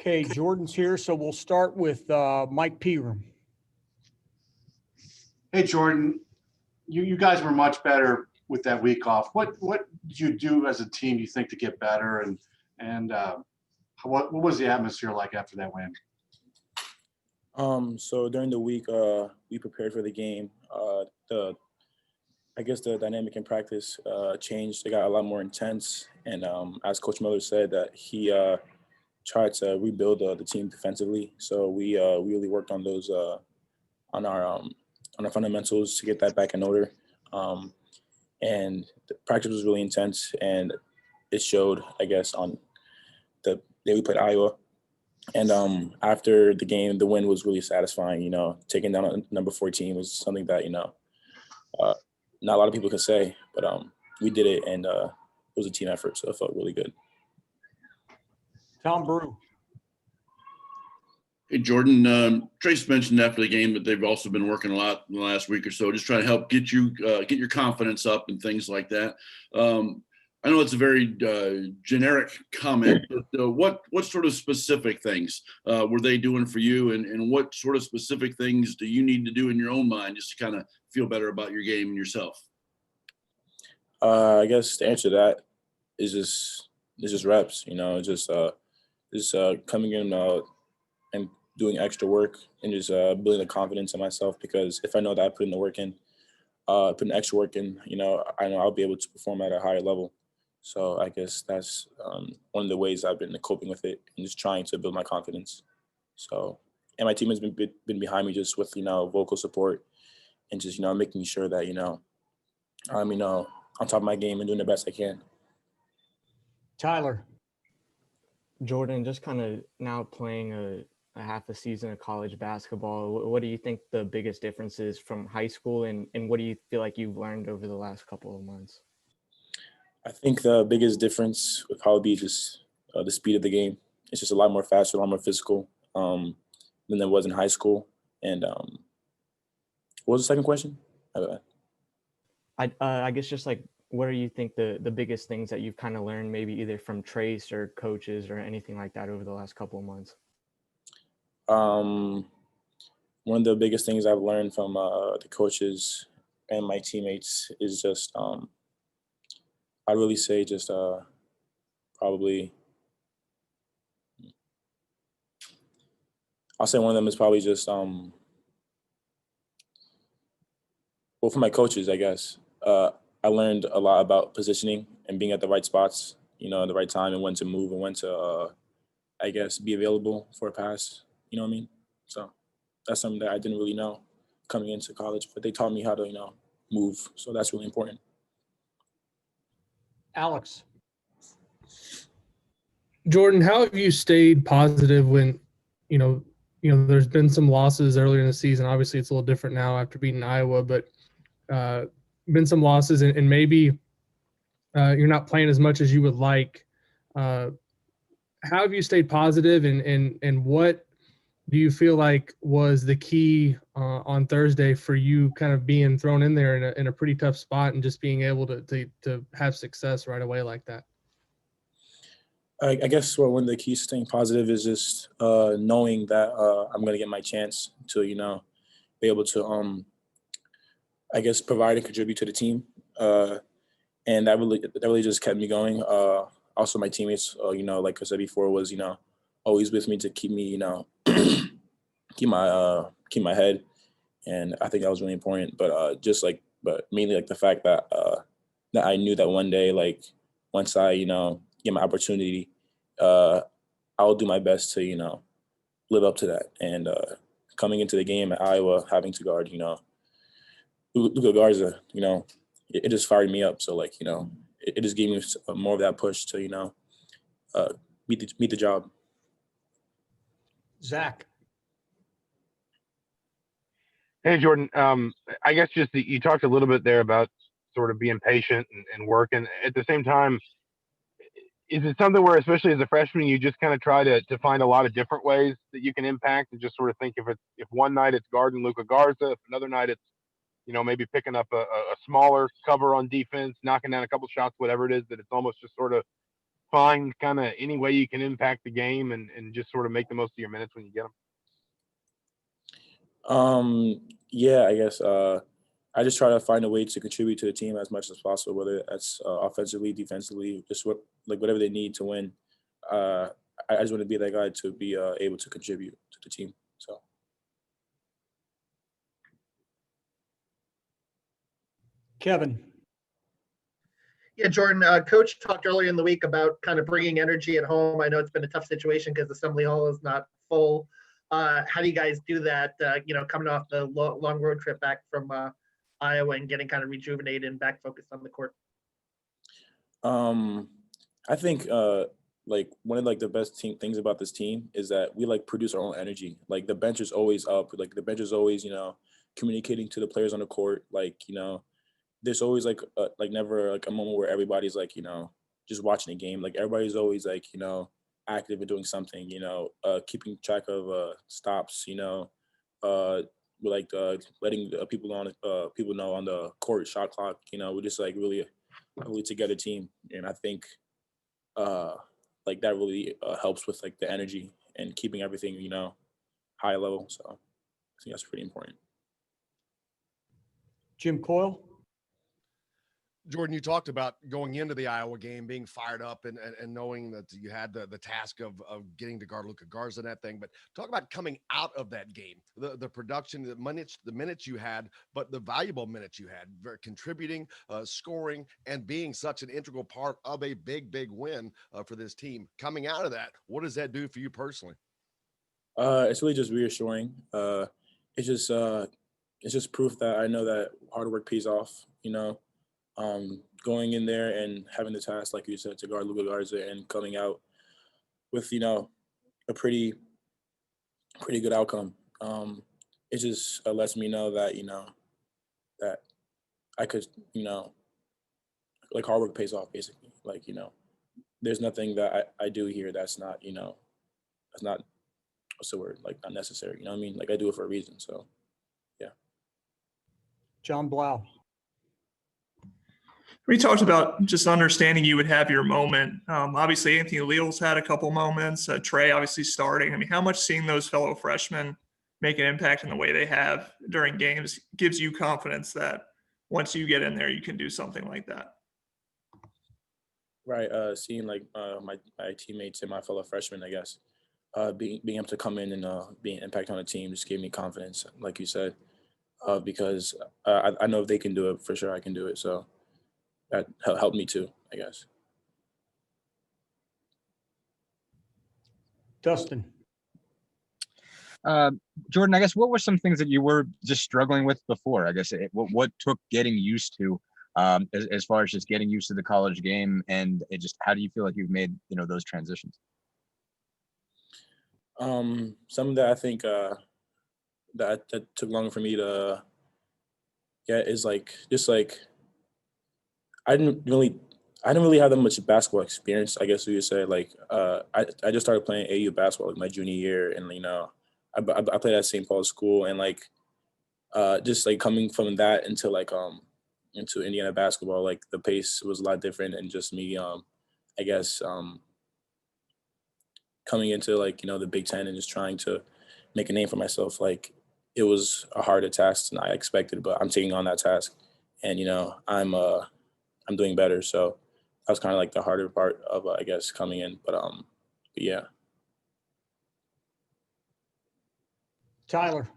Okay, Jordan's here, so we'll start with Mike Pegram. Hey, Jordan, you guys were much better with that week off. What did you do as a team, you think, to get better? And what was the atmosphere like after that win? So during the week, we prepared for the game. I guess the dynamic in practice changed. It got a lot more intense, and as Coach Miller said, that he tried to rebuild the team defensively. So we really worked on those on our fundamentals to get that back in order. And the practice was really intense, and it showed, I guess, on the day we played Iowa. And after the game, the win was really satisfying. You know, taking down a number 14 was something that, not a lot of people can say, but we did it, and it was a team effort, so it felt really good. Tom Brew. Hey, Jordan, Trace mentioned after the game that they've also been working a lot in the last week or so, just trying to help get your confidence up and things like that. I know it's a very generic comment, but what sort of specific things were they doing for you, and what sort of specific things do you need to do in your own mind just to kind of feel better about your game and yourself? I guess the answer to that is just reps. Just coming in and doing extra work and just building the confidence in myself, because if I know that I put in the work in, putting extra work in, I know I'll be able to perform at a higher level. So I guess that's one of the ways I've been coping with it, and just trying to build my confidence. So, and my team has been behind me just with, vocal support, and just, making sure that, I'm, on top of my game and doing the best I can. Tyler. Jordan, just kind of now playing a half a season of college basketball, what do you think the biggest difference is from high school, and what do you feel like you've learned over the last couple of months? I think the biggest difference would probably be just the speed of the game. It's just a lot more faster, a lot more physical than it was in high school. And what was the second question? I guess just like, what do you think the biggest things that you've kind of learned, maybe either from Trace or coaches or anything like that over the last couple of months? One of the biggest things I've learned from the coaches and my teammates is just, I'd really say just probably, I'll say one of them is probably just, well, for my coaches, I guess, I learned a lot about positioning and being at the right spots, at the right time, and when to move and when to, I guess, be available for a pass. You know what I mean? So that's something that I didn't really know coming into college, but they taught me how to, move. So that's really important. Alex. Jordan, how have you stayed positive when, there's been some losses earlier in the season? Obviously, it's a little different now after beating Iowa, but been some losses, and maybe you're not playing as much as you would like. How have you stayed positive, and what do you feel like was the key on Thursday for you kind of being thrown in there in a pretty tough spot and just being able to have success right away like that? I guess one of the keys to staying positive is just knowing that I'm going to get my chance to, be able to, I guess, provide and contribute to the team. And that really just kept me going. Also, my teammates, like I said before, was, always with me to keep me, keep my head. And I think that was really important. But but mainly like the fact that that I knew that one day, like once I, get my opportunity, I'll do my best to, live up to that. And coming into the game at Iowa, having to guard, Luka Garza, it just fired me up. So like, it just gave me more of that push to, meet the job. Zach. Hey, Jordan. I guess just you talked a little bit there about sort of being patient and working. At the same time, is it something where, especially as a freshman, you just kind of try to find a lot of different ways that you can impact, and just sort of think if one night it's guarding Luka Garza, if another night it's, maybe picking up a smaller cover on defense, knocking down a couple shots, whatever it is, that it's almost just sort of find kind of any way you can impact the game and just sort of make the most of your minutes when you get them? Yeah, I guess I just try to find a way to contribute to the team as much as possible, whether that's offensively, defensively, just whatever they need to win. I just want to be that guy to be able to contribute to the team. So. Kevin. Yeah, Jordan, coach talked earlier in the week about kind of bringing energy at home. I know it's been a tough situation because Assembly Hall is not full. How do you guys do that, coming off the long road trip back from Iowa and getting kind of rejuvenated and back focused on the court? I think like one of like the best things about this team is that we like produce our own energy. Like the bench is always up. Like the bench is always, communicating to the players on the court. Like, there's always like never like a moment where everybody's like, just watching a game. Like everybody's always like, active and doing something, keeping track of stops, like letting people know on the court shot clock. We're just like really together team, and I think like that really helps with like the energy and keeping everything high level. So I think that's pretty important. Jim Coyle. Jordan, you talked about going into the Iowa game, being fired up and knowing that you had the task of getting to guard Luka Garza and that thing. But talk about coming out of that game, the production, the minutes you had, but the valuable minutes you had, contributing, scoring, and being such an integral part of a big win for this team. Coming out of that, what does that do for you personally? It's really just reassuring. It's just proof that I know that hard work pays off. Going in there and having the task, like you said, to guard Luka Garza and coming out with, a pretty good outcome. It just lets me know that, that I could, like hard work pays off basically. Like, there's nothing that I do here that's not, that's not, what's the word? Like not necessary. You know what I mean? Like I do it for a reason. So, yeah. John Blau. We talked about just understanding you would have your moment. Obviously, Anthony Leal's had a couple moments. Trey obviously starting. I mean, how much seeing those fellow freshmen make an impact in the way they have during games gives you confidence that once you get in there, you can do something like that? Right. Seeing like my teammates and my fellow freshmen, I guess, being able to come in and be an impact on the team just gave me confidence, like you said, because I know if they can do it, for sure I can do it. So that helped me too, I guess. Dustin. Jordan, I guess what were some things that you were just struggling with before? I guess what took getting used to, as far as just getting used to the college game, and it just how do you feel like you've made those transitions? Something that I think that took longer for me to get is like just like I didn't really have that much basketball experience, I guess you would say. Like I just started playing AU basketball like my junior year, and I played at St. Paul's school, and like just like coming from that into like into Indiana basketball, like the pace was a lot different, and just me I guess coming into like the Big Ten and just trying to make a name for myself, like it was a harder task than I expected, but I'm taking on that task, and I'm doing better. So that was kind of like the harder part of I guess coming in, but yeah. Tyler.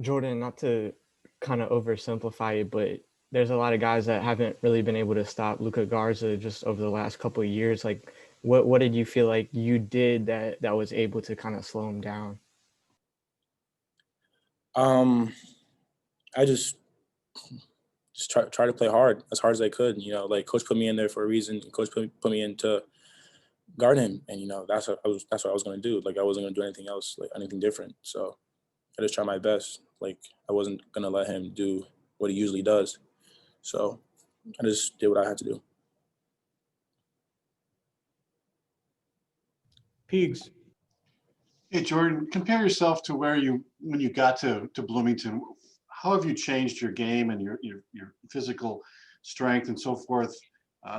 Jordan, not to kind of oversimplify it, but there's a lot of guys that haven't really been able to stop Luka Garza just over the last couple of years. Like, what did you feel like you did that was able to kind of slow him down? I just try to play hard as I could. Like coach put me in there for a reason. Coach put me in to guard him, and that's what I was going to do. Like I wasn't going to do anything else, like anything different. So I just tried my best. Like I wasn't going to let him do what he usually does. So I just did what I had to do. Peegs. Hey, Jordan, compare yourself to when you got to Bloomington. How have you changed your game and your physical strength and so forth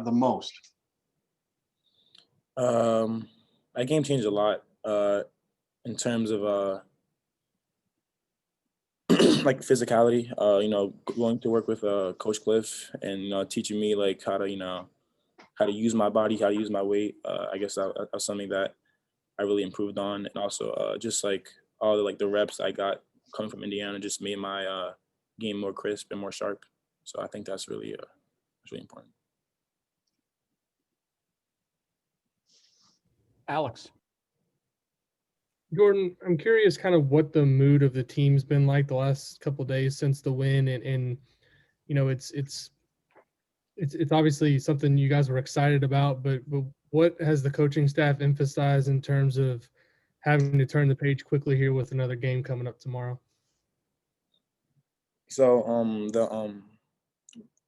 the most? My game changed a lot in terms of like physicality. Going to work with Coach Cliff and teaching me like how to use my body, how to use my weight. I guess that's something that I really improved on, and also just like all the reps I got coming from Indiana just made my game more crisp and more sharp. So I think that's really important. Alex. Jordan, I'm curious kind of what the mood of the team's been like the last couple of days since the win, and it's obviously something you guys were excited about, but what has the coaching staff emphasized in terms of having to turn the page quickly here with another game coming up tomorrow? So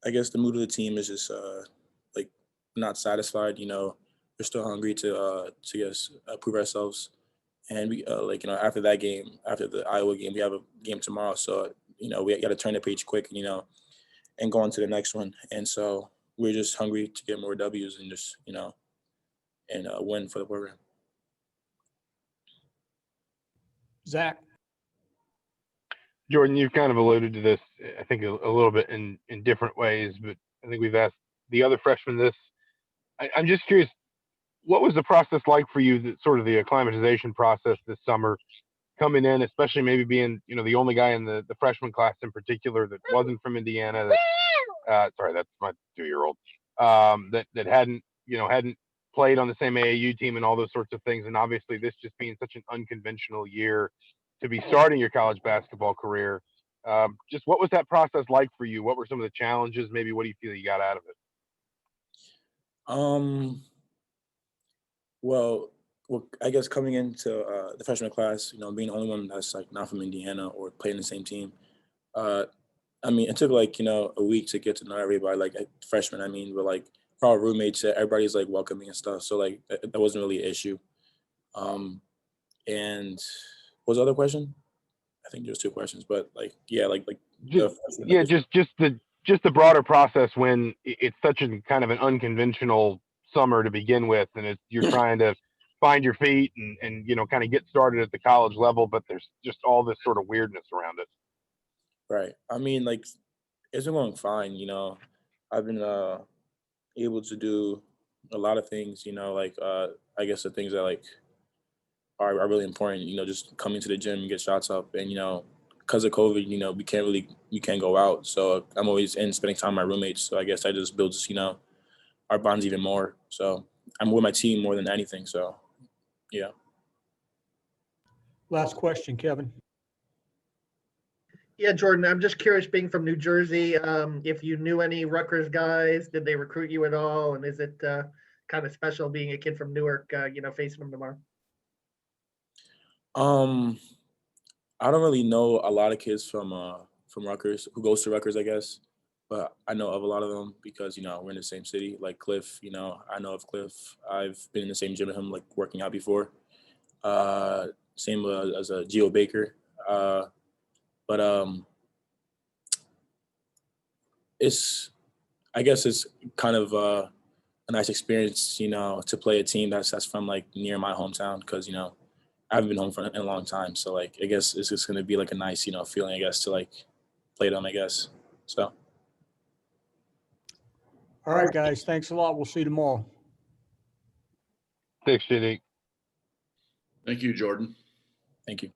I guess the mood of the team is just like not satisfied. We're still hungry to prove ourselves, and we after that game, after the Iowa game, we have a game tomorrow. So we got to turn the page quick, and go on to the next one. And so we're just hungry to get more W's and just and win for the program. Zach. Jordan, you've kind of alluded to this, I think, a little bit in different ways, but I think we've asked the other freshmen this. I'm just curious, what was the process like for you, sort of the acclimatization process this summer, coming in, especially maybe being, the only guy in the freshman class in particular that wasn't from Indiana, sorry, that's my 2-year-old, that hadn't played on the same AAU team and all those sorts of things. And obviously this just being such an unconventional year to be starting your college basketball career. Just what was that process like for you? What were some of the challenges? Maybe what do you feel you got out of it? Well, I guess coming into the freshman class, being the only one that's like not from Indiana or playing the same team, it took like a week to get to know everybody, like freshmen. But like for our roommates, everybody's like welcoming and stuff, so like that wasn't really an issue. And what was the other question? I think there's 2 questions, but like just the broader process when it's such a kind of an unconventional summer to begin with, and you're trying to find your feet and kind of get started at the college level, but there's just all this sort of weirdness around it. Right. Like it's been going fine. I've been able to do a lot of things. I guess the things that like are really important. Just coming to the gym and get shots up, and because of COVID, we can't go out. So I'm always in spending time with my roommates. So I guess I just builds our bonds even more. So I'm with my team more than anything. So yeah. Last question, Kevin. Yeah, Jordan, I'm just curious, being from New Jersey, if you knew any Rutgers guys, did they recruit you at all? And is it kind of special being a kid from Newark, facing them tomorrow? I don't really know a lot of kids from Rutgers who goes to Rutgers, I guess, but I know of a lot of them because we're in the same city. Like Cliff, I know of Cliff. I've been in the same gym with him, like working out before. Same as a Geo Baker, but I guess it's kind of a nice experience, to play a team that's from like near my hometown because I haven't been home in a long time. So like, I guess it's just going to be like a nice, feeling, I guess, to like play them, I guess. So. All right, guys. Thanks a lot. We'll see you tomorrow. Thanks, JD. Thank you, Jordan. Thank you.